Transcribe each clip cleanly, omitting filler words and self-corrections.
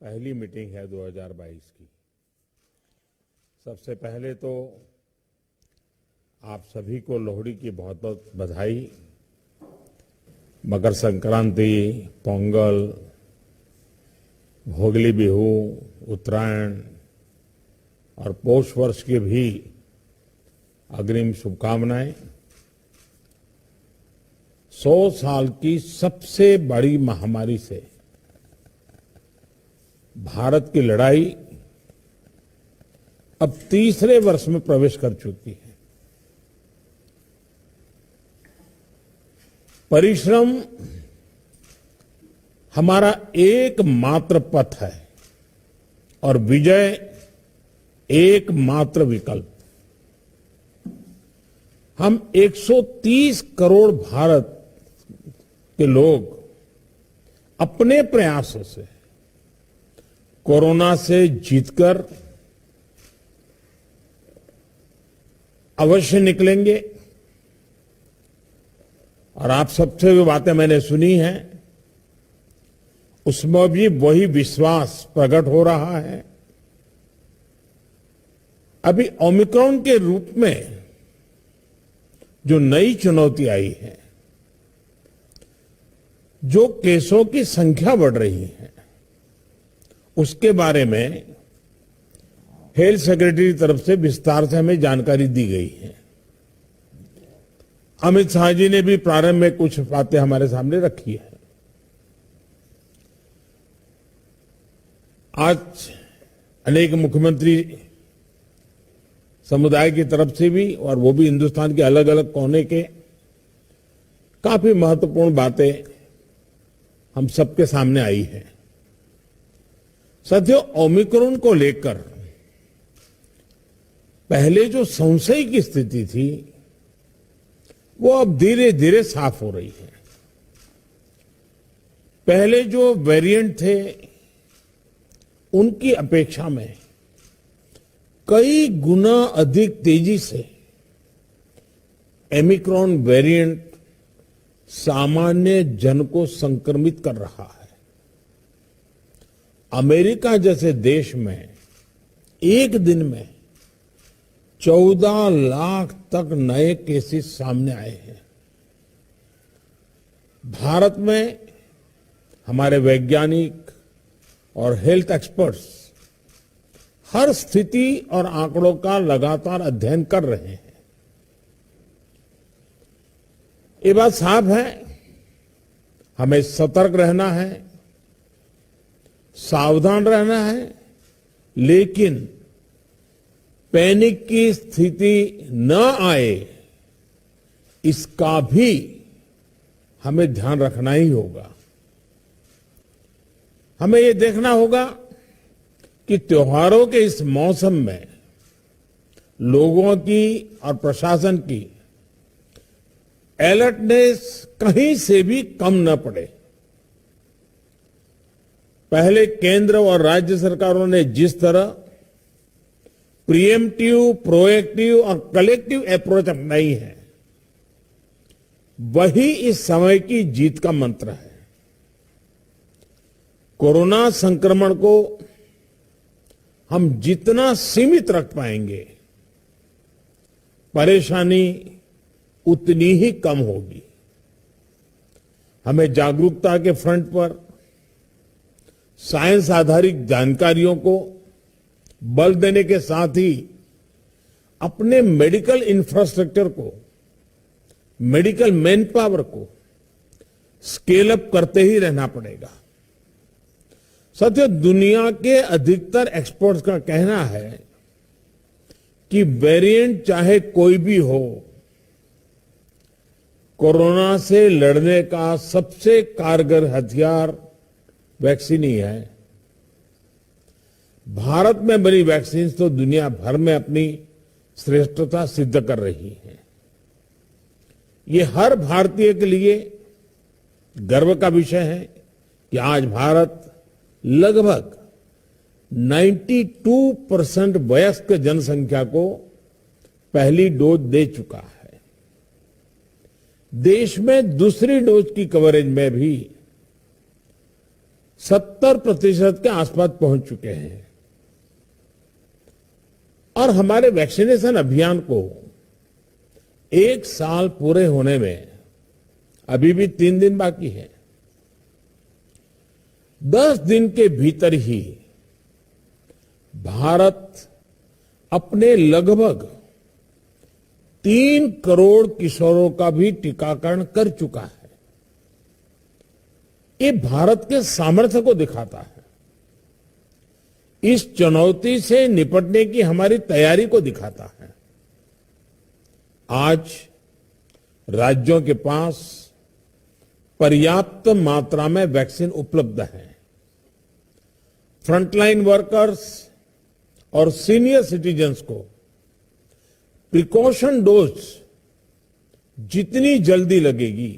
पहली मीटिंग है 2022 की। सबसे पहले तो आप सभी को लोहड़ी की बहुत बहुत बधाई। मकर संक्रांति, पोंगल, भोगली बिहू, उत्तरायण और पौष वर्ष की भी अग्रिम शुभकामनाएं। 100 साल की सबसे बड़ी महामारी से भारत की लड़ाई अब तीसरे वर्ष में प्रवेश कर चुकी है। परिश्रम हमारा एकमात्र पथ है और विजय एकमात्र विकल्प। हम 130 करोड़ भारत के लोग अपने प्रयासों से कोरोना से जीतकर अवश्य निकलेंगे। और आप सबसे जो बातें मैंने सुनी हैं उसमें भी वही विश्वास प्रकट हो रहा है। अभी ओमिक्रॉन के रूप में जो नई चुनौती आई है, जो केसों की संख्या बढ़ रही है, उसके बारे में हेल्थ सेक्रेटरी की तरफ से विस्तार से हमें जानकारी दी गई है। अमित शाह जी ने भी प्रारंभ में कुछ बातें हमारे सामने रखी है। आज अनेक मुख्यमंत्री समुदाय की तरफ से भी, और वो भी हिंदुस्तान के अलग अलग कोने के, काफी महत्वपूर्ण बातें हम सबके सामने आई है। साथियों, ओमिक्रॉन को लेकर पहले जो संशय की स्थिति थी वो अब धीरे धीरे साफ हो रही है। पहले जो वेरिएंट थे उनकी अपेक्षा में कई गुना अधिक तेजी से ओमिक्रॉन वेरिएंट सामान्य जन को संक्रमित कर रहा है। अमेरिका जैसे देश में एक दिन में 14 लाख तक नए केसेस सामने आए हैं। भारत में हमारे वैज्ञानिक और हेल्थ एक्सपर्ट्स हर स्थिति और आंकड़ों का लगातार अध्ययन कर रहे हैं। ये बात साफ है, हमें सतर्क रहना है, सावधान रहना है, लेकिन पैनिक की स्थिति न आए इसका भी हमें ध्यान रखना ही होगा। हमें ये देखना होगा कि त्योहारों के इस मौसम में लोगों की और प्रशासन की अलर्टनेस कहीं से भी कम न पड़े। पहले केंद्र और राज्य सरकारों ने जिस तरह प्रिएम्प्टिव, प्रोएक्टिव और कलेक्टिव अप्रोच अपनाई है, वही इस समय की जीत का मंत्र है। कोरोना संक्रमण को हम जितना सीमित रख पाएंगे, परेशानी उतनी ही कम होगी। हमें जागरूकता के फ्रंट पर साइंस आधारित जानकारियों को बल देने के साथ ही अपने मेडिकल इंफ्रास्ट्रक्चर को, मेडिकल मैन पावर को स्केल अप करते ही रहना पड़ेगा। साथियों, दुनिया के अधिकतर एक्सपर्ट्स का कहना है कि वेरिएंट चाहे कोई भी हो, कोरोना से लड़ने का सबसे कारगर हथियार वैक्सीन ही है। भारत में बनी वैक्सीन तो दुनिया भर में अपनी श्रेष्ठता सिद्ध कर रही है। ये हर भारतीय के लिए गर्व का विषय है कि आज भारत लगभग 92% वयस्क जनसंख्या को पहली डोज दे चुका है। देश में दूसरी डोज की कवरेज में भी 70% के आसपास पहुंच चुके हैं और हमारे वैक्सीनेशन अभियान को 1 साल पूरे होने में अभी भी 3 दिन बाकी है। 10 दिन के भीतर ही भारत अपने लगभग 3 करोड़ किशोरों का भी टीकाकरण कर चुका है। ये भारत के सामर्थ्य को दिखाता है, इस चुनौती से निपटने की हमारी तैयारी को दिखाता है। आज राज्यों के पास पर्याप्त मात्रा में वैक्सीन उपलब्ध है। फ्रंटलाइन वर्कर्स और सीनियर सिटीजन्स को प्रिकॉशन डोज जितनी जल्दी लगेगी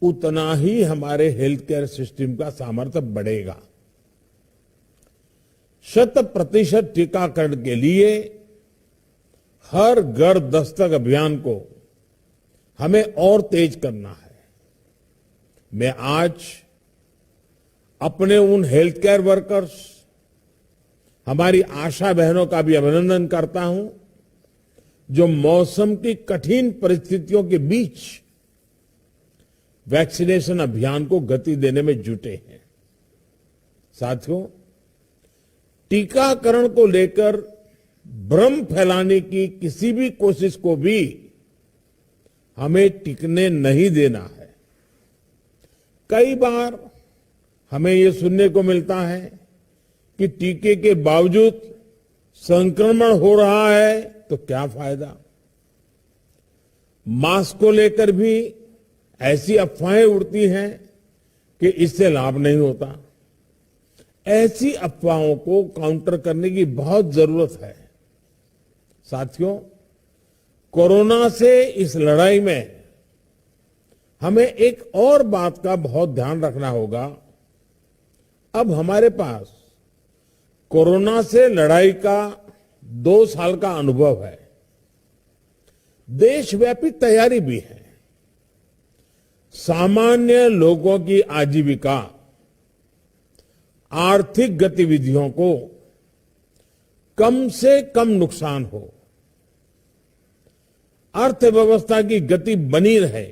उतना ही हमारे हेल्थ केयर सिस्टम का सामर्थ्य बढ़ेगा। 100% टीकाकरण के लिए हर घर दस्तक अभियान को हमें और तेज करना है। मैं आज अपने उन हेल्थ केयर वर्कर्स, हमारी आशा बहनों का भी अभिनंदन करता हूं जो मौसम की कठिन परिस्थितियों के बीच वैक्सीनेशन अभियान को गति देने में जुटे हैं। साथियों, टीकाकरण को लेकर भ्रम फैलाने की किसी भी कोशिश को भी हमें टिकने नहीं देना है। कई बार हमें ये सुनने को मिलता है कि टीके के बावजूद संक्रमण हो रहा है तो क्या फायदा। मास्क को लेकर भी ऐसी अफवाहें उड़ती हैं कि इससे लाभ नहीं होता। ऐसी अफवाहों को काउंटर करने की बहुत जरूरत है। साथियों, कोरोना से इस लड़ाई में हमें एक और बात का बहुत ध्यान रखना होगा। अब हमारे पास कोरोना से लड़ाई का 2 साल का अनुभव है। देशव्यापी तैयारी भी है। सामान्य लोगों की आजीविका, आर्थिक गतिविधियों को कम से कम नुकसान हो, अर्थव्यवस्था की गति बनी रहे,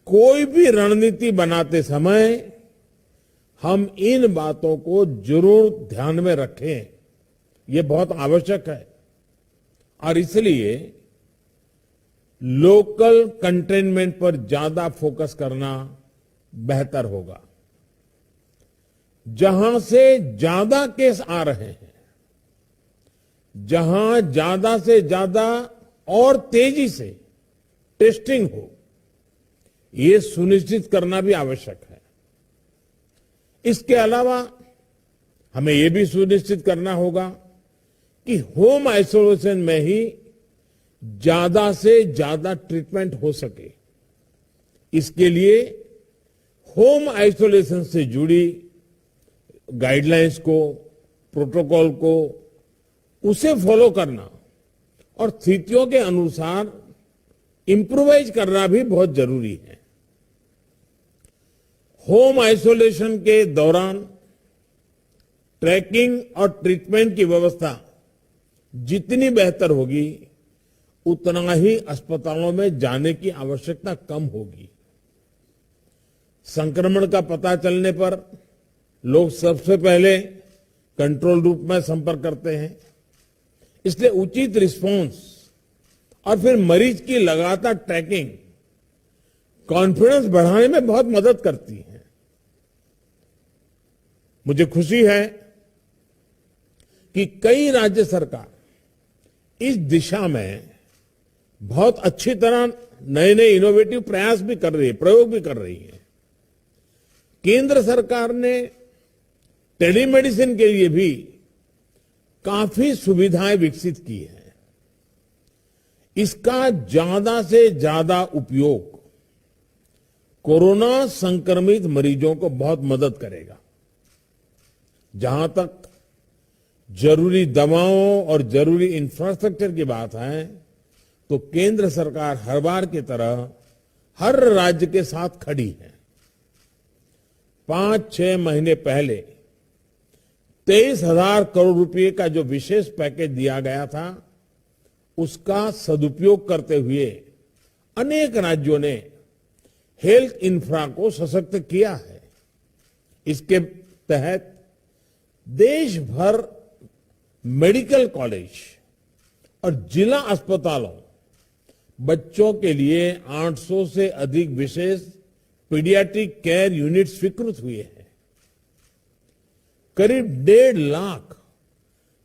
कोई भी रणनीति बनाते समय हम इन बातों को जरूर ध्यान में रखें। ये बहुत आवश्यक है और इसलिए लोकल कंटेनमेंट पर ज्यादा फोकस करना बेहतर होगा। जहां से ज्यादा केस आ रहे हैं, जहां ज्यादा से ज्यादा और तेजी से टेस्टिंग हो, ये सुनिश्चित करना भी आवश्यक है। इसके अलावा हमें यह भी सुनिश्चित करना होगा कि होम आइसोलेशन में ही ज्यादा से ज्यादा ट्रीटमेंट हो सके। इसके लिए होम आइसोलेशन से जुड़ी गाइडलाइंस को, प्रोटोकॉल को, उसे फॉलो करना और स्थितियों के अनुसार इंप्रूवाइज करना भी बहुत जरूरी है। होम आइसोलेशन के दौरान ट्रैकिंग और ट्रीटमेंट की व्यवस्था जितनी बेहतर होगी उतना ही अस्पतालों में जाने की आवश्यकता कम होगी। संक्रमण का पता चलने पर लोग सबसे पहले कंट्रोल रूम में संपर्क करते हैं। इसलिए उचित रिस्पांस और फिर मरीज की लगातार ट्रैकिंग कॉन्फिडेंस बढ़ाने में बहुत मदद करती है। मुझे खुशी है कि कई राज्य सरकार इस दिशा में बहुत अच्छी तरह नए नए इनोवेटिव प्रयास भी कर रही है, प्रयोग भी कर रही है। केंद्र सरकार ने टेलीमेडिसिन के लिए भी काफी सुविधाएं विकसित की है। इसका ज्यादा से ज्यादा उपयोग कोरोना संक्रमित मरीजों को बहुत मदद करेगा। जहां तक जरूरी दवाओं और जरूरी इंफ्रास्ट्रक्चर की बात है तो केंद्र सरकार हर बार की तरह हर राज्य के साथ खड़ी है। 5-6 महीने पहले 23,000 करोड़ रुपए का जो विशेष पैकेज दिया गया था, उसका सदुपयोग करते हुए अनेक राज्यों ने हेल्थ इंफ्रा को सशक्त किया है। इसके तहत देश भर मेडिकल कॉलेज और जिला अस्पतालों बच्चों के लिए 800 से अधिक विशेष पीडियाट्रिक केयर यूनिट स्वीकृत हुए हैं। करीब 1.5 लाख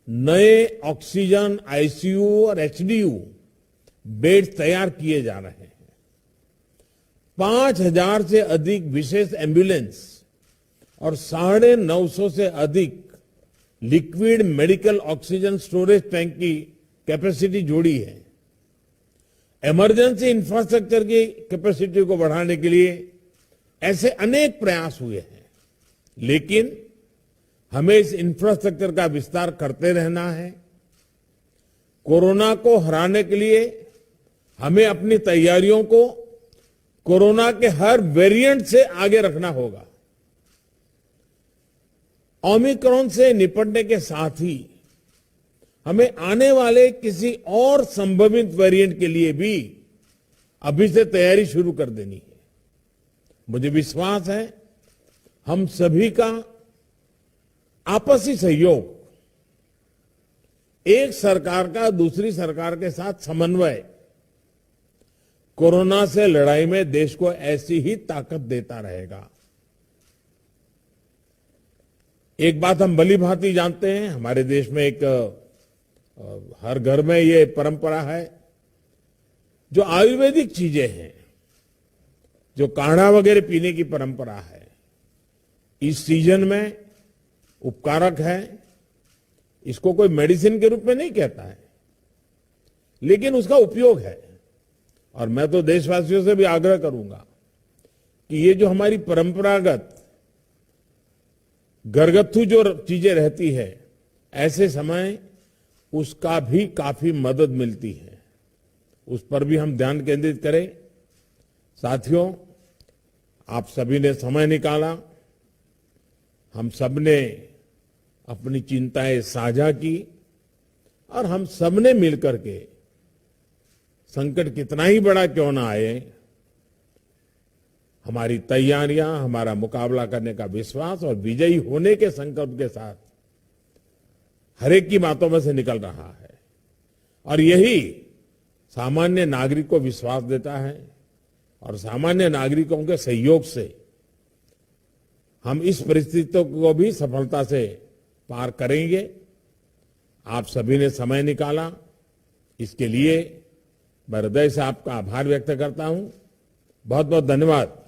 नए ऑक्सीजन, आईसीयू और एचडीयू बेड तैयार किए जा रहे हैं। 5,000 से अधिक विशेष एम्बुलेंस और 950 से अधिक liquid medical oxygen storage tank की कैपेसिटी जोड़ी है। इमरजेंसी इंफ्रास्ट्रक्चर की कैपेसिटी को बढ़ाने के लिए ऐसे अनेक प्रयास हुए हैं, लेकिन हमें इस इंफ्रास्ट्रक्चर का विस्तार करते रहना है। कोरोना को हराने के लिए हमें अपनी तैयारियों को कोरोना के हर वेरिएंट से आगे रखना होगा। ओमिक्रॉन से निपटने के साथ ही हमें आने वाले किसी और संभावित वेरिएंट के लिए भी अभी से तैयारी शुरू कर देनी है। मुझे विश्वास है हम सभी का आपसी सहयोग, एक सरकार का दूसरी सरकार के साथ समन्वय कोरोना से लड़ाई में देश को ऐसी ही ताकत देता रहेगा। एक बात हम भली भांति जानते हैं, हमारे देश में एक हर घर में ये परंपरा है, जो आयुर्वेदिक चीजें हैं, जो काढ़ा वगैरह पीने की परंपरा है, इस सीजन में उपकारक है। इसको कोई मेडिसिन के रूप में नहीं कहता है, लेकिन उसका उपयोग है। और मैं तो देशवासियों से भी आग्रह करूंगा कि ये जो हमारी परंपरागत घरगथ्थू जो चीजें रहती है, ऐसे समय उसका भी काफी मदद मिलती है, उस पर भी हम ध्यान केंद्रित करें। साथियों, आप सभी ने समय निकाला, हम सबने अपनी चिंताएं साझा की और हम सबने मिलकर के संकट कितना ही बड़ा क्यों ना आए, हमारी तैयारियां, हमारा मुकाबला करने का विश्वास और विजयी होने के संकल्प के साथ हर एक की बातों में से निकल रहा है। और यही सामान्य नागरिक को विश्वास देता है और सामान्य नागरिकों के सहयोग से हम इस परिस्थितियों को भी सफलता से पार करेंगे। आप सभी ने समय निकाला, इसके लिए मैं हृदय से आपका आभार व्यक्त करता हूं। बहुत बहुत धन्यवाद।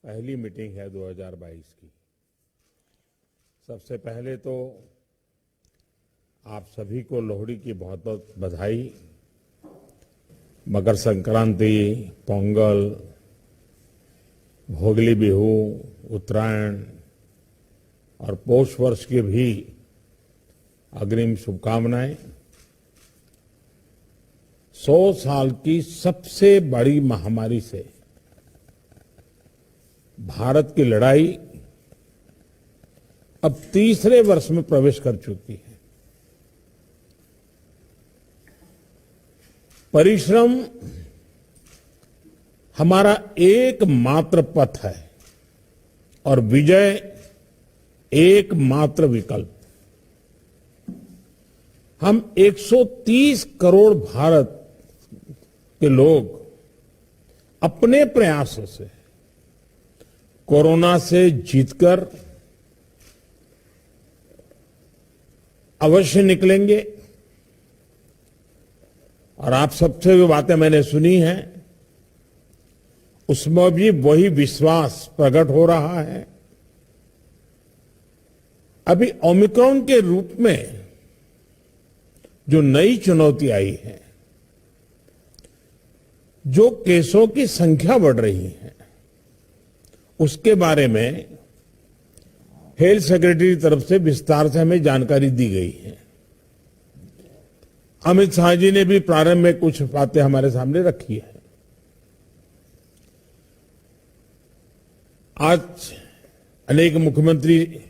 पहली मीटिंग है 2022 की। सबसे पहले तो आप सभी को लोहड़ी की बहुत बहुत बधाई। मकर संक्रांति, पोंगल, भोगली बिहू, उत्तरायण और पौष वर्ष की भी अग्रिम शुभकामनाएं। 100 साल की सबसे बड़ी महामारी से भारत की लड़ाई अब तीसरे वर्ष में प्रवेश कर चुकी है। परिश्रम हमारा एकमात्र पथ है और विजय एकमात्र विकल्प। हम 130 करोड़ भारत के लोग अपने प्रयासों से कोरोना से जीतकर अवश्य निकलेंगे। और आप सबसे जो बातें मैंने सुनी हैं उसमें भी वही विश्वास प्रकट हो रहा है। अभी ओमिक्रॉन के रूप में जो नई चुनौती आई है, जो केसों की संख्या बढ़ रही है, उसके बारे में हेल्थ सेक्रेटरी की तरफ से विस्तार से हमें जानकारी दी गई है। अमित शाह जी ने भी प्रारंभ में कुछ बातें हमारे सामने रखी है। आज अनेक मुख्यमंत्री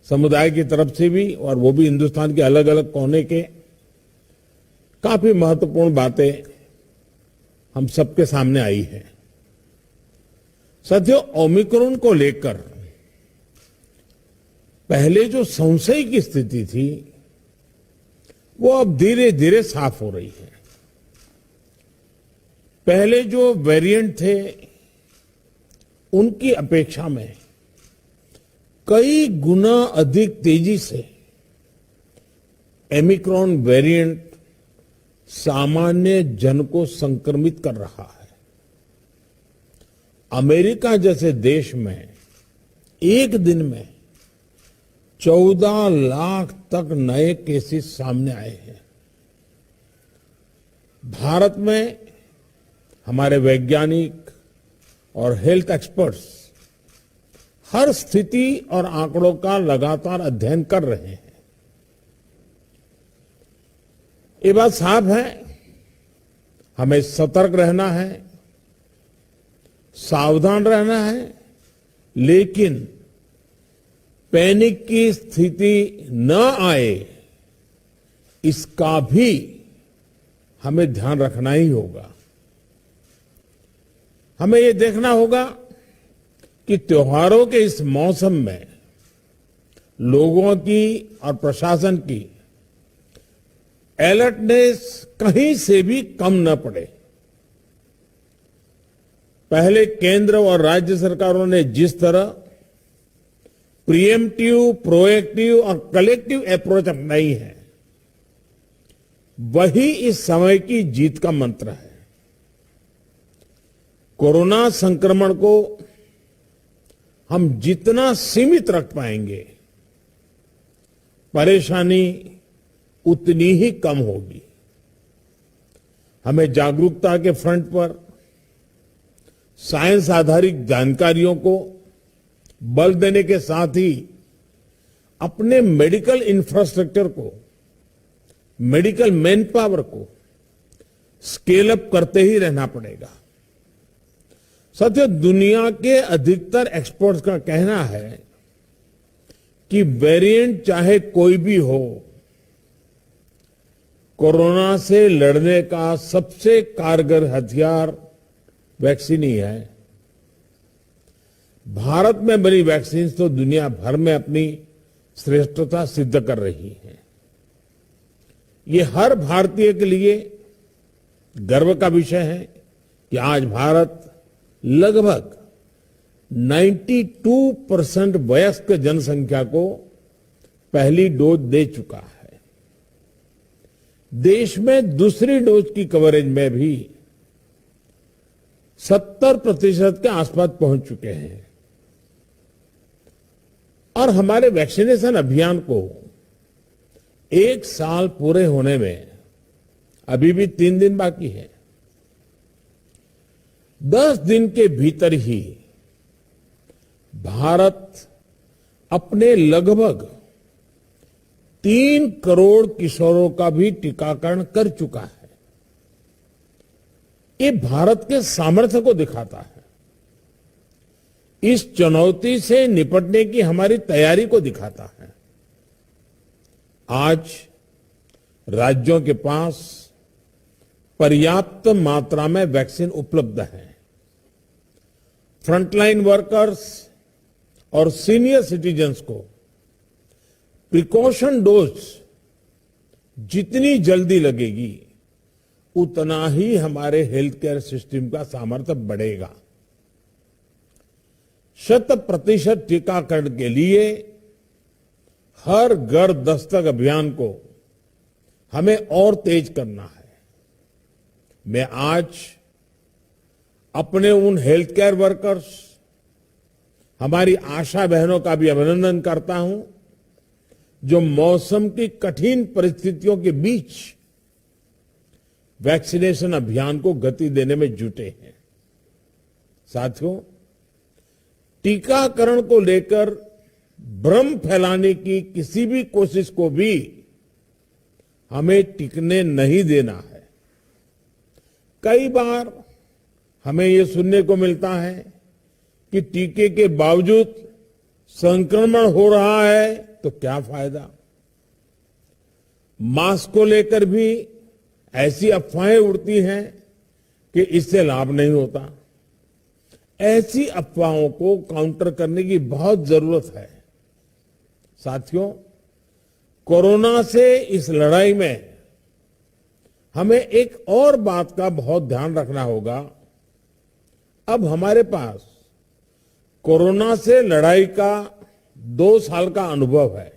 समुदाय की तरफ से भी, और वो भी हिंदुस्तान के अलग अलग कोने के, काफी महत्वपूर्ण बातें हम सबके सामने आई है। साथियों, ओमिक्रॉन को लेकर पहले जो संशय की स्थिति थी वो अब धीरे धीरे साफ हो रही है। पहले जो वेरिएंट थे उनकी अपेक्षा में कई गुना अधिक तेजी से ओमिक्रॉन वेरिएंट सामान्य जन को संक्रमित कर रहा है। अमेरिका जैसे देश में एक दिन में 14 लाख तक नए केसेस सामने आए हैं। भारत में हमारे वैज्ञानिक और हेल्थ एक्सपर्ट्स हर स्थिति और आंकड़ों का लगातार अध्ययन कर रहे हैं। ये बात साफ है, हमें सतर्क रहना है, सावधान रहना है, लेकिन पैनिक की स्थिति न आए इसका भी हमें ध्यान रखना ही होगा। हमें ये देखना होगा कि त्योहारों के इस मौसम में लोगों की और प्रशासन की अलर्टनेस कहीं से भी कम न पड़े। पहले केंद्र और राज्य सरकारों ने जिस तरह प्रिएम्प्टिव, प्रोएक्टिव और कलेक्टिव अप्रोच अपनाई है, वही इस समय की जीत का मंत्र है। कोरोना संक्रमण को हम जितना सीमित रख पाएंगे, परेशानी उतनी ही कम होगी। हमें जागरूकता के फ्रंट पर साइंस आधारित जानकारियों को बल देने के साथ ही अपने मेडिकल इंफ्रास्ट्रक्चर को, मेडिकल मैन पावर को स्केल अप करते ही रहना पड़ेगा। साथियों, दुनिया के अधिकतर एक्सपर्ट्स का कहना है कि वेरिएंट चाहे कोई भी हो, कोरोना से लड़ने का सबसे कारगर हथियार वैक्सीन ही है। भारत में बनी वैक्सीन तो दुनिया भर में अपनी श्रेष्ठता सिद्ध कर रही है। ये हर भारतीय के लिए गर्व का विषय है कि आज भारत लगभग 92% वयस्क जनसंख्या को पहली डोज दे चुका है। देश में दूसरी डोज की कवरेज में भी 70% के आसपास पहुंच चुके हैं। और हमारे वैक्सीनेशन अभियान को 1 साल पूरे होने में अभी भी 3 दिन बाकी है। 10 दिन के भीतर ही भारत अपने लगभग 3 करोड़ किशोरों का भी टीकाकरण कर चुका है। ये भारत के सामर्थ्य को दिखाता है, इस चुनौती से निपटने की हमारी तैयारी को दिखाता है। आज राज्यों के पास पर्याप्त मात्रा में वैक्सीन उपलब्ध है। फ्रंटलाइन वर्कर्स और सीनियर सिटीजन्स को प्रिकॉशन डोज जितनी जल्दी लगेगी उतना ही हमारे हेल्थ केयर सिस्टम का सामर्थ्य बढ़ेगा। 100% टीकाकरण के लिए हर घर दस्तक अभियान को हमें और तेज करना है। मैं आज अपने उन हेल्थ केयर वर्कर्स, हमारी आशा बहनों का भी अभिनंदन करता हूं जो मौसम की कठिन परिस्थितियों के बीच वैक्सीनेशन अभियान को गति देने में जुटे हैं। साथियों, टीकाकरण को लेकर भ्रम फैलाने की किसी भी कोशिश को भी हमें टिकने नहीं देना है। कई बार हमें ये सुनने को मिलता है कि टीके के बावजूद संक्रमण हो रहा है तो क्या फायदा। मास्क को लेकर भी ऐसी अफवाहें उड़ती हैं कि इससे लाभ नहीं होता। ऐसी अफवाहों को काउंटर करने की बहुत जरूरत है। साथियों, कोरोना से इस लड़ाई में हमें एक और बात का बहुत ध्यान रखना होगा। अब हमारे पास कोरोना से लड़ाई का 2 साल का अनुभव है।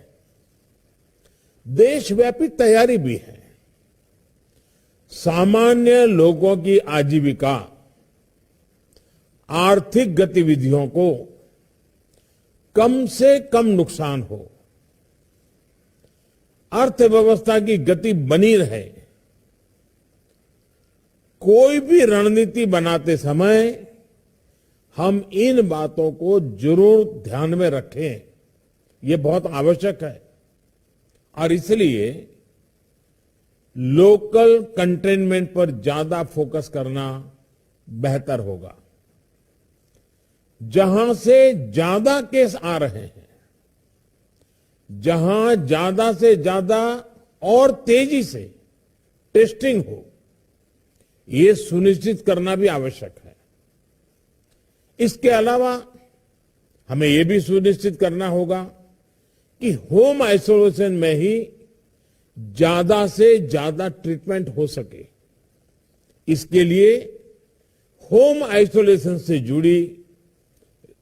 देशव्यापी तैयारी भी है। सामान्य लोगों की आजीविका, आर्थिक गतिविधियों को कम से कम नुकसान हो, अर्थव्यवस्था की गति बनी रहे, कोई भी रणनीति बनाते समय हम इन बातों को जरूर ध्यान में रखें। ये बहुत आवश्यक है और इसलिए लोकल कंटेनमेंट पर ज्यादा फोकस करना बेहतर होगा। जहां से ज्यादा केस आ रहे हैं, जहां ज्यादा से ज्यादा और तेजी से टेस्टिंग हो, ये सुनिश्चित करना भी आवश्यक है। इसके अलावा हमें यह भी सुनिश्चित करना होगा कि होम आइसोलेशन में ही ज्यादा से ज्यादा ट्रीटमेंट हो सके। इसके लिए होम आइसोलेशन से जुड़ी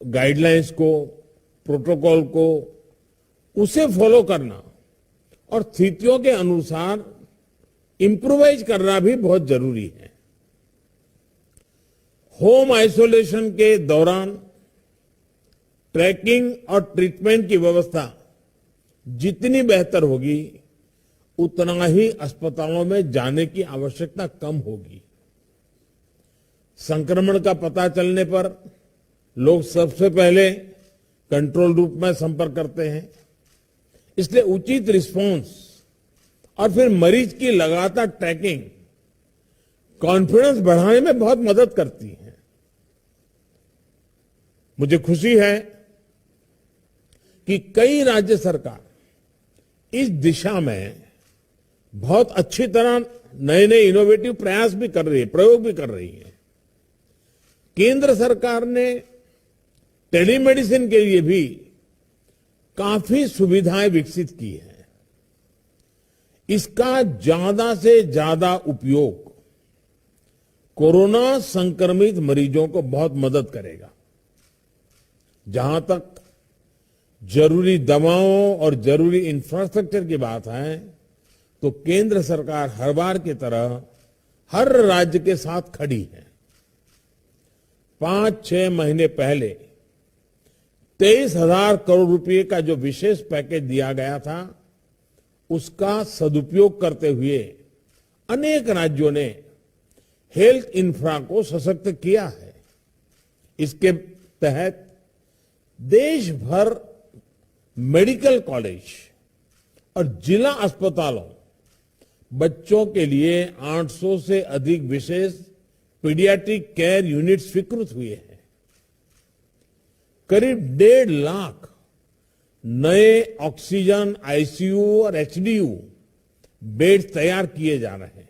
गाइडलाइंस को, प्रोटोकॉल को, उसे फॉलो करना और स्थितियों के अनुसार इंप्रोवाइज करना भी बहुत जरूरी है। होम आइसोलेशन के दौरान ट्रैकिंग और ट्रीटमेंट की व्यवस्था जितनी बेहतर होगी उतना ही अस्पतालों में जाने की आवश्यकता कम होगी। संक्रमण का पता चलने पर लोग सबसे पहले कंट्रोल रूम में संपर्क करते हैं। इसलिए उचित रिस्पांस और फिर मरीज की लगातार ट्रैकिंग कॉन्फिडेंस बढ़ाने में बहुत मदद करती है। मुझे खुशी है कि कई राज्य सरकार इस दिशा में बहुत अच्छी तरह नए नए इनोवेटिव प्रयास भी कर रही है, प्रयोग भी कर रही है। केंद्र सरकार ने टेलीमेडिसिन के लिए भी काफी सुविधाएं विकसित की है। इसका ज्यादा से ज्यादा उपयोग कोरोना संक्रमित मरीजों को बहुत मदद करेगा। जहां तक जरूरी दवाओं और जरूरी इंफ्रास्ट्रक्चर की बात है, तो केंद्र सरकार हर बार की तरह हर राज्य के साथ खड़ी है। 5-6 महीने पहले 23,000 करोड़ रुपए का जो विशेष पैकेज दिया गया था, उसका सदुपयोग करते हुए अनेक राज्यों ने हेल्थ इंफ्रा को सशक्त किया है। इसके तहत देश भर मेडिकल कॉलेज और जिला अस्पतालों बच्चों के लिए 800 से अधिक विशेष पीडियाट्रिक केयर यूनिट स्वीकृत हुए हैं। करीब 1.5 लाख नए ऑक्सीजन, आईसीयू और एचडीयू बेड तैयार किए जा रहे हैं।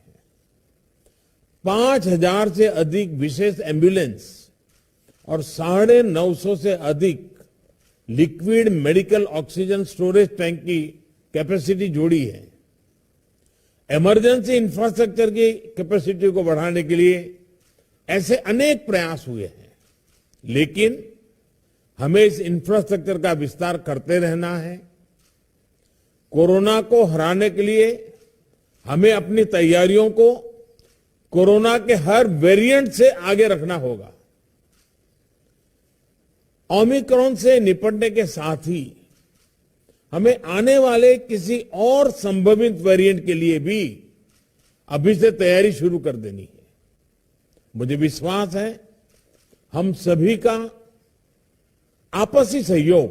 5,000 से अधिक विशेष एम्बुलेंस और 950 से अधिक liquid medical oxygen storage tank की कैपेसिटी जोड़ी है। इमरजेंसी इंफ्रास्ट्रक्चर की कैपेसिटी को बढ़ाने के लिए ऐसे अनेक प्रयास हुए हैं, लेकिन हमें इस इंफ्रास्ट्रक्चर का विस्तार करते रहना है। कोरोना को हराने के लिए हमें अपनी तैयारियों को कोरोना के हर वेरिएंट से आगे रखना होगा। ओमिक्रॉन से निपटने के साथ ही हमें आने वाले किसी और संभावित वेरिएंट के लिए भी अभी से तैयारी शुरू कर देनी है। मुझे विश्वास है हम सभी का आपसी सहयोग,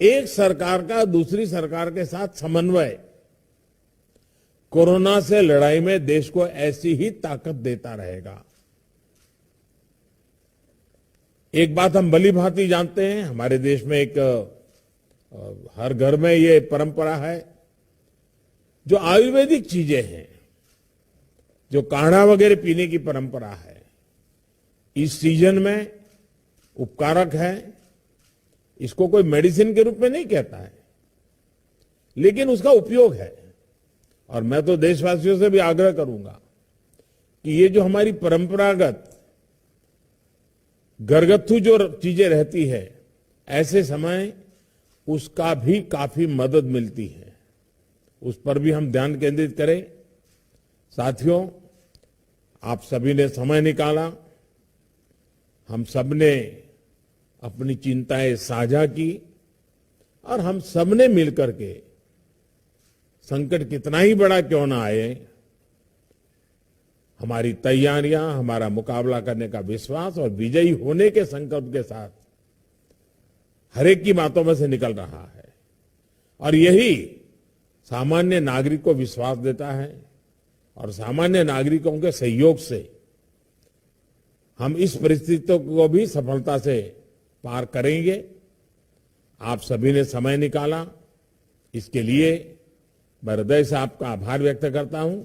एक सरकार का दूसरी सरकार के साथ समन्वय कोरोना से लड़ाई में देश को ऐसी ही ताकत देता रहेगा। एक बात हम भली भांति जानते हैं, हमारे देश में एक हर घर में ये परंपरा है, जो आयुर्वेदिक चीजें हैं, जो काढ़ा वगैरह पीने की परंपरा है, इस सीजन में उपकारक है। इसको कोई मेडिसिन के रूप में नहीं कहता है, लेकिन उसका उपयोग है। और मैं तो देशवासियों से भी आग्रह करूंगा कि ये जो हमारी परंपरागत घरगथ्थू जो चीजें रहती है, ऐसे समय उसका भी काफी मदद मिलती है, उस पर भी हम ध्यान केंद्रित करें। साथियों, आप सभी ने समय निकाला, हम सबने अपनी चिंताएं साझा की और हम सबने मिलकर के संकट कितना ही बड़ा क्यों ना आए, हमारी तैयारियां, हमारा मुकाबला करने का विश्वास और विजयी होने के संकल्प के साथ हर एक की बातों में से निकल रहा है। और यही सामान्य नागरिक को विश्वास देता है और सामान्य नागरिकों के सहयोग से हम इस परिस्थितियों को भी सफलता से पार करेंगे। आप सभी ने समय निकाला, इसके लिए मैं हृदय से आपका आभार व्यक्त करता हूं।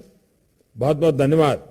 बहुत बहुत धन्यवाद।